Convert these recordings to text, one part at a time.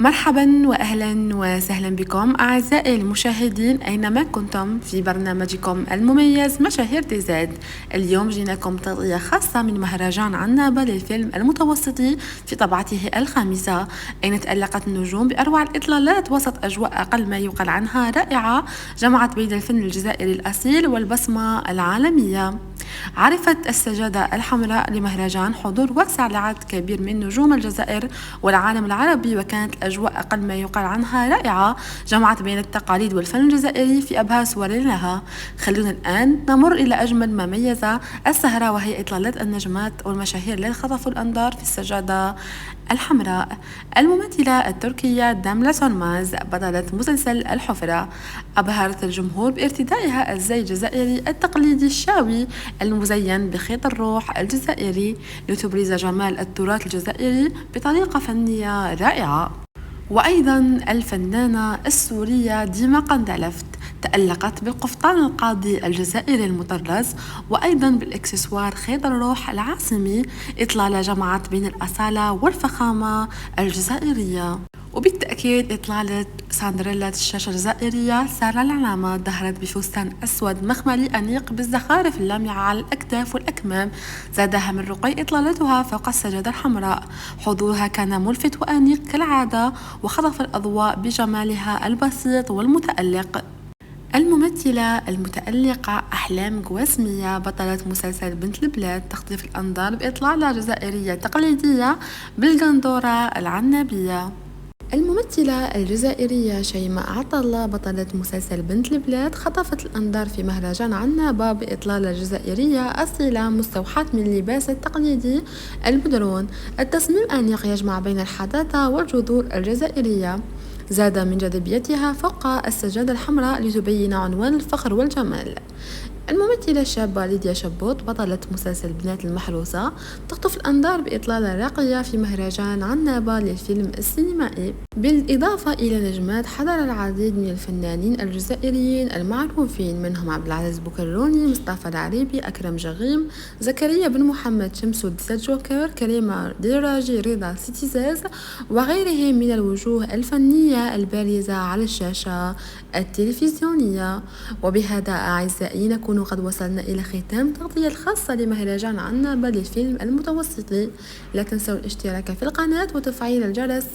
مرحبا وأهلا وسهلا بكم أعزائي المشاهدين أينما كنتم في برنامجكم المميز مشاهير دي زاد. اليوم جيناكم تغطية خاصة من مهرجان عنابة للفيلم المتوسطي في طبعته الخامسة، أين تألقت النجوم بأروع الإطلالات وسط أجواء أقل ما يقال عنها رائعة جمعت بين الفن الجزائري الأصيل والبصمة العالمية. عرفت السجادة الحمراء لمهرجان حضور واسع لعدد كبير من نجوم الجزائر والعالم العربي، وكانت الأجواء أقل ما يقال عنها رائعة جمعت بين التقاليد والفن الجزائري في أبهى صور لها. خلونا الآن نمر إلى أجمل ما ميز السهرة، وهي إطلالات النجمات والمشاهير الذين خطفوا الأنظار في السجادة الحمراء. الممثلة التركية داملا سونماز بطلة مسلسل الحفرة أبهرت الجمهور بارتدائها الزي الجزائري التقليدي الشاوي المزين بخيط الروح الجزائري لتبرز جمال التراث الجزائري بطريقة فنية رائعة. وأيضا الفنانة السورية ديما قندلفت تألقت بالقفطان القاضي الجزائري المطرز، وأيضا بالإكسسوار خيط الروح العاصمي، إطلالة جمعت بين الأصالة والفخامة الجزائرية. وبالتأكيد إطلالة ساندريلا الشاشة الجزائرية سارة العلامة ظهرت بفستان أسود مخملي أنيق بالزخارف اللامعة على الأكتاف والأكمام، زادها من رقي إطلالتها فوق السجادة الحمراء. حضورها كان ملفت وأنيق كالعادة، وخطف الأضواء بجمالها البسيط والمتألق. الممثلة المتألقة أحلام قواسمية بطلة مسلسل بنت البلاد تخطف الأنظار بإطلالة جزائرية تقليدية بالقندورة العنابية. الممثلة الجزائرية شيماء عطلة بطلة مسلسل بنت البلاد خطفت الأنظار في مهرجان عنابة بإطلالة جزائرية أصيلة مستوحاة من اللباس التقليدي البدرون. التصميم أنيق يجمع بين الحداثة والجذور الجزائرية، زاد من جاذبيتها فوق السجادة الحمراء لتبين عنوان الفخر والجمال. الممثلة الشابة ليديا شبوط بطلة مسلسل بنات المحروسة تخطف الأنظار بإطلالة راقية في مهرجان عنابة للفيلم السينمائي، بالإضافة إلى نجمات حضر العديد من الفنانين الجزائريين المعروفين، منهم عبد العزيز بوكروني، مصطفى العريبي، أكرم جغيم، زكريا بن محمد، شمسود سجوكر، كريمة دراجي، رضا سيتيزاز، وغيرهم من الوجوه الفنية البارزة على الشاشة التلفزيونية. وبهذا أعزائي نكون قد وصلنا إلى ختام تغطية الخاصة لمهرجان عنابة للفيلم المتوسطي. لا تنسوا الاشتراك في القناة وتفعيل الجرس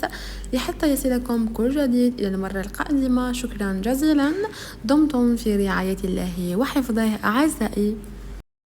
لحتى يصلكم كل جديد. إلى المرة القادمة، شكرا جزيلا، دمتم في رعاية الله وحفظه أعزائي.